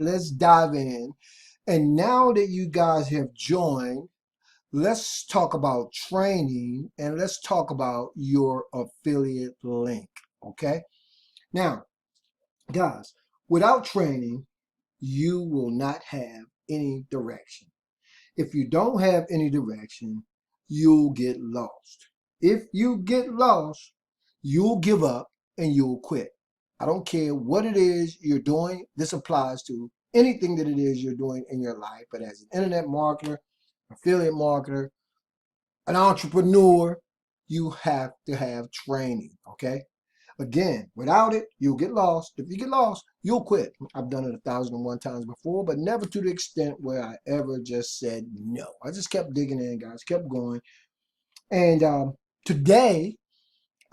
let's dive in. And now that you guys have joined, let's talk about training and let's talk about your affiliate link. Okay. Now, guys, without training, you will not have any direction. If you don't have any direction, you'll get lost. If you get lost, you'll give up and you'll quit. I don't care what it is you're doing. This applies to anything that it is you're doing in your life, but as an internet marketer, affiliate marketer, an entrepreneur, you have to have training, okay? Again, without it, you'll get lost. If you get lost, you'll quit. I've done it 1,001 times before, but never to the extent where I ever just said no. I just kept digging in, guys, kept going. And today,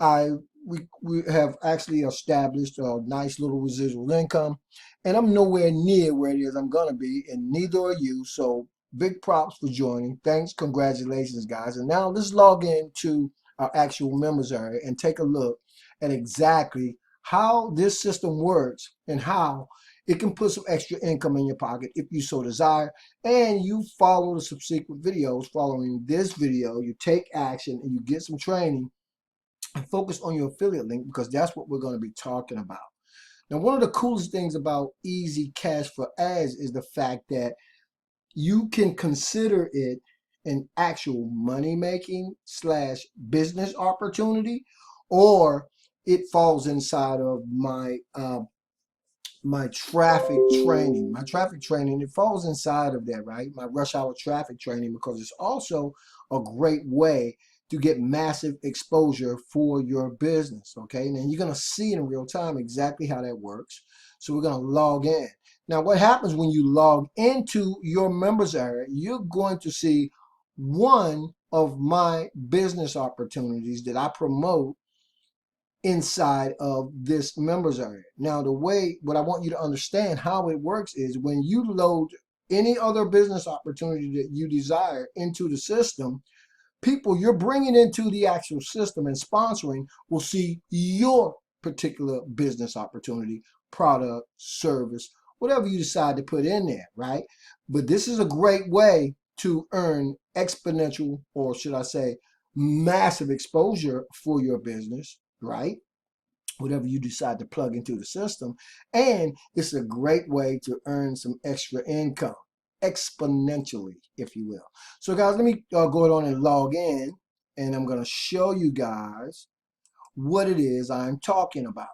we have actually established a nice little residual income, and I'm nowhere near where it is I'm gonna be, and neither are you. So big props for joining. Thanks, congratulations, guys. And now let's log into our actual members area and take a look at exactly how this system works and how it can put some extra income in your pocket if you so desire. And you follow the subsequent videos following this video, you take action and you get some training and focus on your affiliate link, because that's what we're going to be talking about. Now, one of the coolest things about EZCASH4ADS is the fact that you can consider it an actual money-making / business opportunity, or it falls inside of my traffic training. My traffic training, it falls inside of that, right? My rush hour traffic training, because it's also a great way to get massive exposure for your business, okay? And then you're gonna see in real time exactly how that works. So we're gonna log in. Now, what happens when you log into your members area, you're going to see one of my business opportunities that I promote inside of this members area. Now, what I want you to understand how it works is when you load any other business opportunity that you desire into the system, people you're bringing into the actual system and sponsoring will see your particular business opportunity, product, service, whatever you decide to put in there, right? But this is a great way to earn exponential, or should I say massive exposure for your business, right? Whatever you decide to plug into the system. And it's a great way to earn some extra income exponentially, if you will. So guys, let me go on and log in, and I'm going to show you guys what it is I'm talking about.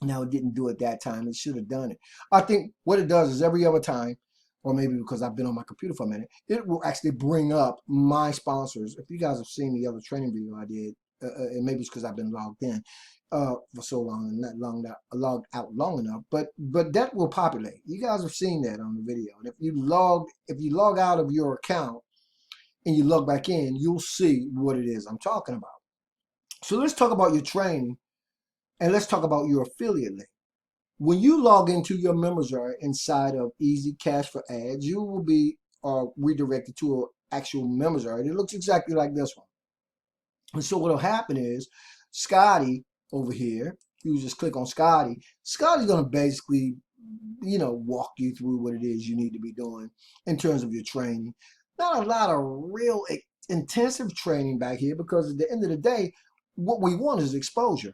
Now, it didn't do it that time. It should have done it. I think what it does is every other time, or maybe because I've been on my computer for a minute, it will actually bring up my sponsors. If you guys have seen the other training video I did, and maybe it's because I've been logged in for so long and not logged out long enough, but that will populate. You guys have seen that on the video. And if you log out of your account and you log back in, you'll see what it is I'm talking about. So let's talk about your training, and let's talk about your affiliate link. When you log into your members area inside of EZCASH4ADS, you will be redirected to an actual members area. It looks exactly like this one. And so what will happen is Scotty over here, you just click on Scotty. Scotty's going to basically, walk you through what it is you need to be doing in terms of your training. Not a lot of real intensive training back here, because at the end of the day, what we want is exposure.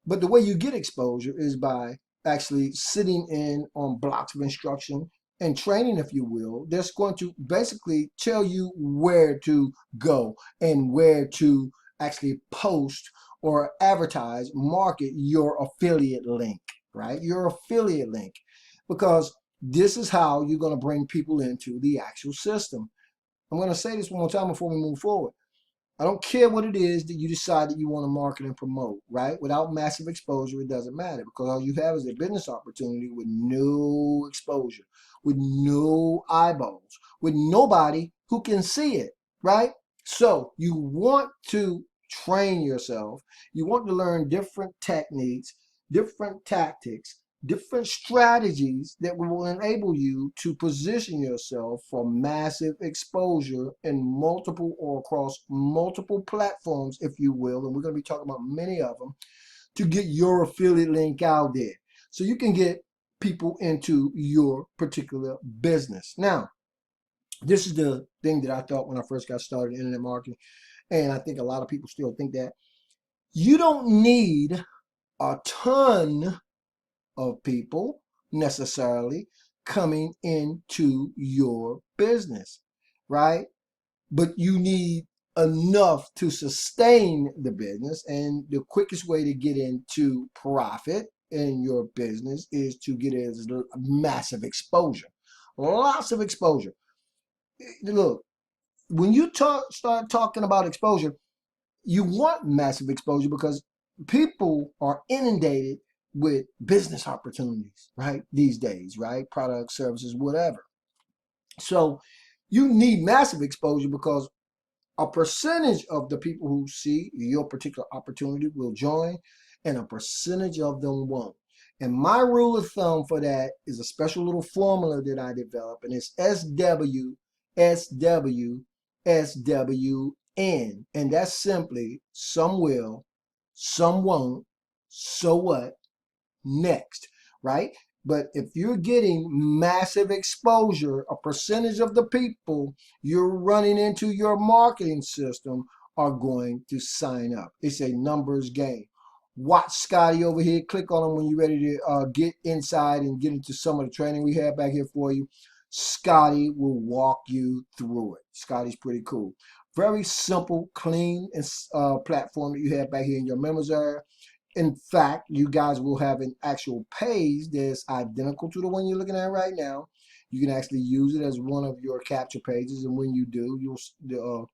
But the way you get exposure is by actually sitting in on blocks of instruction and training, if you will, that's going to basically tell you where to go and where to actually post or advertise, market your affiliate link, right? Your affiliate link, because this is how you're going to bring people into the actual system. I'm going to say this one more time before we move forward. I don't care what it is that you decide that you want to market and promote, right? Without massive exposure, it doesn't matter, because all you have is a business opportunity with no exposure, with no eyeballs, with nobody who can see it, right? So you want to train yourself. You want to learn different techniques, different tactics, different strategies that will enable you to position yourself for massive exposure in multiple or across multiple platforms, if you will. And we're going to be talking about many of them, to get your affiliate link out there. So you can get people into your particular business. Now, this is the thing that I thought when I first got started in internet marketing, and I think a lot of people still think that you don't need a ton of people necessarily coming into your business, right? But you need enough to sustain the business. And the quickest way to get into profit in your business is to get as massive exposure. Lots of exposure. Look, when you start talking about exposure, you want massive exposure because people are inundated with business opportunities, right? These days, right? Products, services, whatever. So you need massive exposure because a percentage of the people who see your particular opportunity will join, and a percentage of them won't. And my rule of thumb for that is a special little formula that I developed, and it's SW, SW, SWN. And that's simply some will, some won't, so what, next, right? But if you're getting massive exposure, a percentage of the people you're running into your marketing system are going to sign up. It's a numbers game. Watch Scotty over here. Click on him when you're ready to get inside and get into some of the training we have back here for you. Scotty will walk you through it. Scotty's pretty cool. Very simple, clean platform that you have back here in your members area. In fact, you guys will have an actual page that's identical to the one you're looking at right now. You can actually use it as one of your capture pages, and when you do, you'll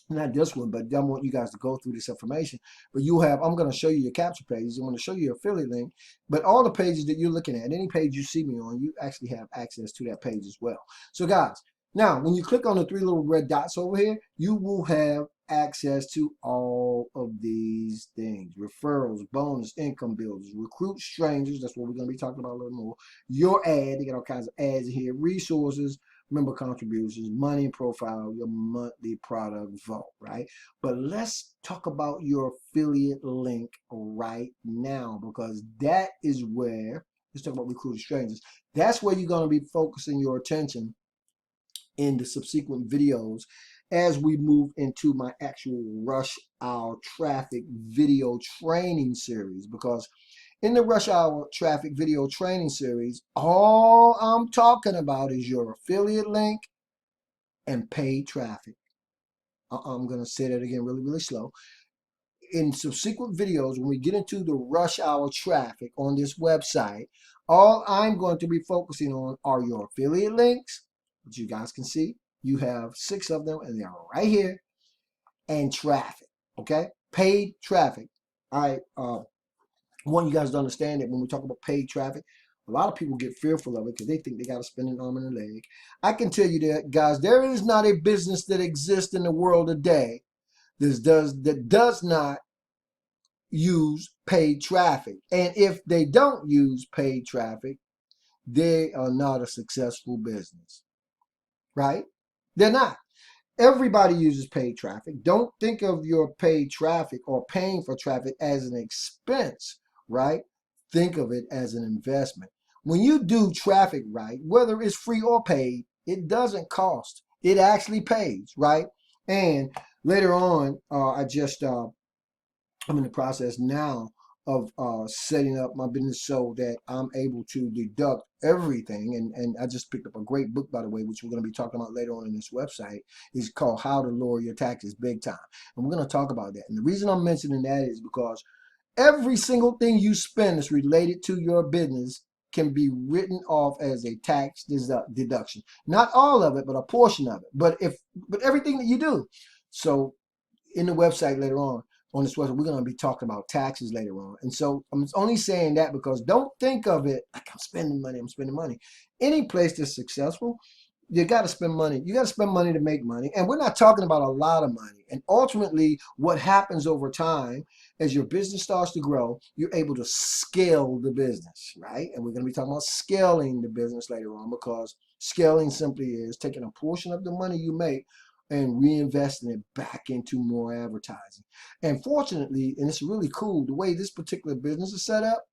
not this one, but I want you guys to go through this information. But you'll have, I'm going to show you your capture pages. I'm going to show you your affiliate link. But all the pages that you're looking at, any page you see me on, you actually have access to that page as well. So guys, now when you click on the three little red dots over here, you will have access to all of these things: referrals, bonus, income builders, recruit strangers. That's what we're going to be talking about a little more. Your ad, they got all kinds of ads here, resources, member contributions, money and profile, your monthly product vault, right? But let's talk about your affiliate link right now, because that is where, let's talk about recruiting strangers. That's where you're going to be focusing your attention in the subsequent videos as we move into my actual rush hour traffic video training series. Because in the rush hour traffic video training series, all I'm talking about is your affiliate link and paid traffic. I'm going to say that again really, really slow. In subsequent videos, when we get into the rush hour traffic on this website, all I'm going to be focusing on are your affiliate links, which you guys can see. You have 6 of them, and they're right here, and traffic, okay? Paid traffic. All right, I want you guys to understand that when we talk about paid traffic, a lot of people get fearful of it because they think they got to spend an arm and a leg. I can tell you that, guys, there is not a business that exists in the world today that does not use paid traffic. And if they don't use paid traffic, they are not a successful business, right? They're not. Everybody uses paid traffic. Don't think of your paid traffic or paying for traffic as an expense, right? Think of it as an investment. When you do traffic right, whether it's free or paid, it doesn't cost. It actually pays, right? And later on, I'm in the process now of setting up my business so that I'm able to deduct everything. And I just picked up a great book, by the way, which we're going to be talking about later on in this website. It's called How to Lower Your Taxes Big Time. And we're going to talk about that. And the reason I'm mentioning that is because every single thing you spend that's related to your business can be written off as a tax deduction. Not all of it, but a portion of it. But everything that you do. So in the website later on this website, we're going to be talking about taxes later on. And so I'm only saying that because don't think of it like I'm spending money. Any place that's successful, you got to spend money. You got to spend money to make money. And we're not talking about a lot of money. And ultimately, what happens over time as your business starts to grow, you're able to scale the business, right? And we're going to be talking about scaling the business later on, because scaling simply is taking a portion of the money you make and reinvesting it back into more advertising. And fortunately, and it's really cool, the way this particular business is set up,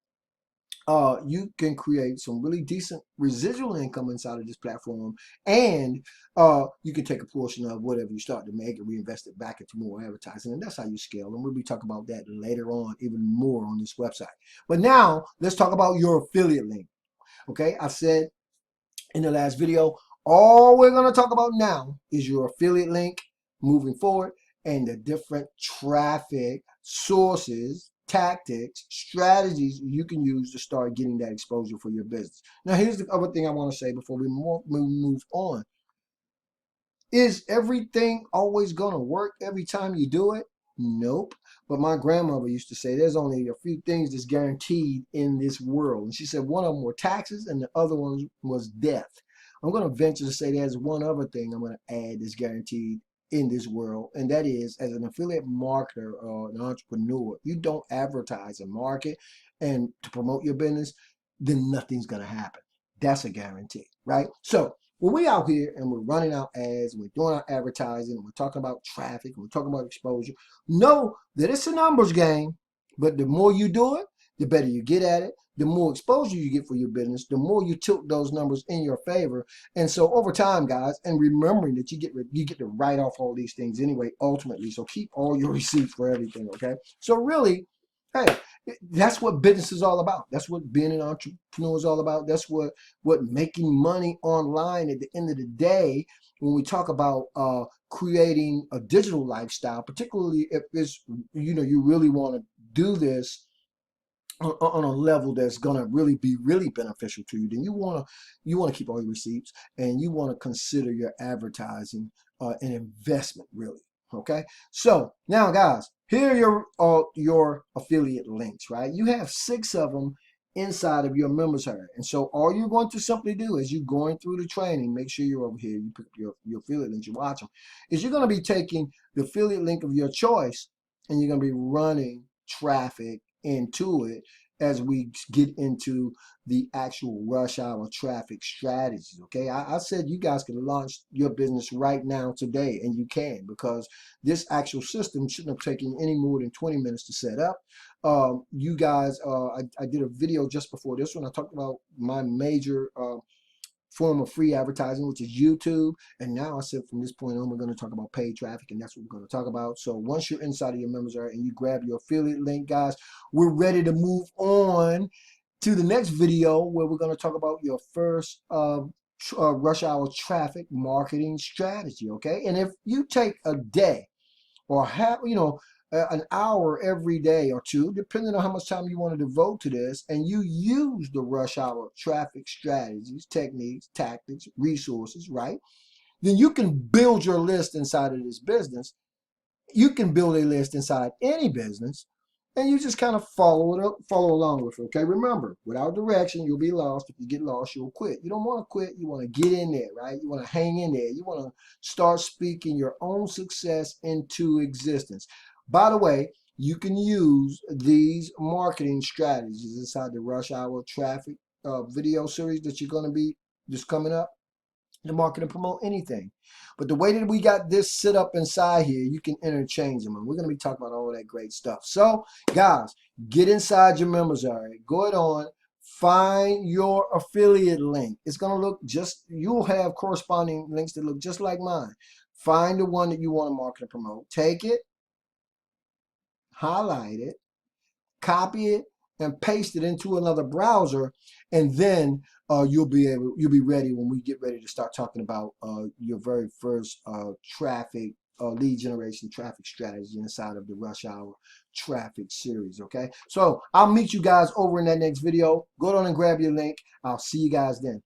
you can create some really decent residual income inside of this platform, and you can take a portion of whatever you start to make and reinvest it back into more advertising, and that's how you scale. And we'll be talking about that later on, even more on this website. But now let's talk about your affiliate link. Okay, I said in the last video, all we're going to talk about now is your affiliate link moving forward, and the different traffic sources, tactics, strategies you can use to start getting that exposure for your business. Now, here's the other thing I want to say before we move on. Is everything always going to work every time you do it? Nope. But my grandmother used to say there's only a few things that's guaranteed in this world. And she said one of them were taxes and the other one was death. I'm going to venture to say there's one other thing I'm going to add that's guaranteed in this world, and that is, as an affiliate marketer or an entrepreneur, you don't advertise and market and to promote your business, then nothing's going to happen. That's a guarantee, right? So when we out here and we're running our ads, and we're doing our advertising, and we're talking about traffic, and we're talking about exposure, know that it's a numbers game, but the more you do it, the better you get at it. The more exposure you get for your business, the more you tilt those numbers in your favor. And so over time, guys, and remembering that you get to write off all these things anyway, ultimately. So keep all your receipts for everything, okay? So really, hey, that's what business is all about. That's what being an entrepreneur is all about. That's what making money online at the end of the day, when we talk about creating a digital lifestyle, particularly if it's, you really want to do this on a level that's going to really be beneficial to you, then you want to keep all your receipts, and you want to consider your advertising an investment, really. Okay, so now, guys, here are your affiliate links, right? You have 6 of them inside of your members area, and so all you're going to simply do as you're going through the training, make sure you're over here, you pick up your affiliate links, you watch them, is you're going to be taking the affiliate link of your choice, and you're going to be running traffic into it as we get into the actual rush hour traffic strategies. Okay, I said you guys can launch your business right now today, and you can, because this actual system shouldn't have taken any more than 20 minutes to set up. You guys, I did a video just before this one. I talked about my major form of free advertising, which is YouTube. And now I said from this point on, we're going to talk about paid traffic, and that's what we're going to talk about. So once you're inside of your members area and you grab your affiliate link, guys, we're ready to move on to the next video, where we're going to talk about your first rush hour traffic marketing strategy. Okay, and if you take a day or have, an hour every day or two, depending on how much time you want to devote to this, and you use the rush hour traffic strategies, techniques, tactics, resources, right? Then you can build your list inside of this business. You can build a list inside any business, and you just kind of follow along with it. Okay, remember, without direction, you'll be lost. If you get lost, you'll quit. You don't want to quit. You want to get in there, right? You want to hang in there. You want to start speaking your own success into existence. By the way, you can use these marketing strategies inside the rush hour traffic video series that you're going to be just coming up to market and promote anything. But the way that we got this set up inside here, you can interchange them, and we're going to be talking about all that great stuff. So guys, get inside your members area, go ahead on, find your affiliate link. It's going to look you'll have corresponding links that look just like mine. Find the one that you want to market and promote, take it, highlight it, copy it, and paste it into another browser, and then you'll be ready when we get ready to start talking about your very first traffic lead generation traffic strategy inside of the rush hour traffic series. Okay, so I'll meet you guys over in that next video. Go on and grab your link. I'll see you guys then.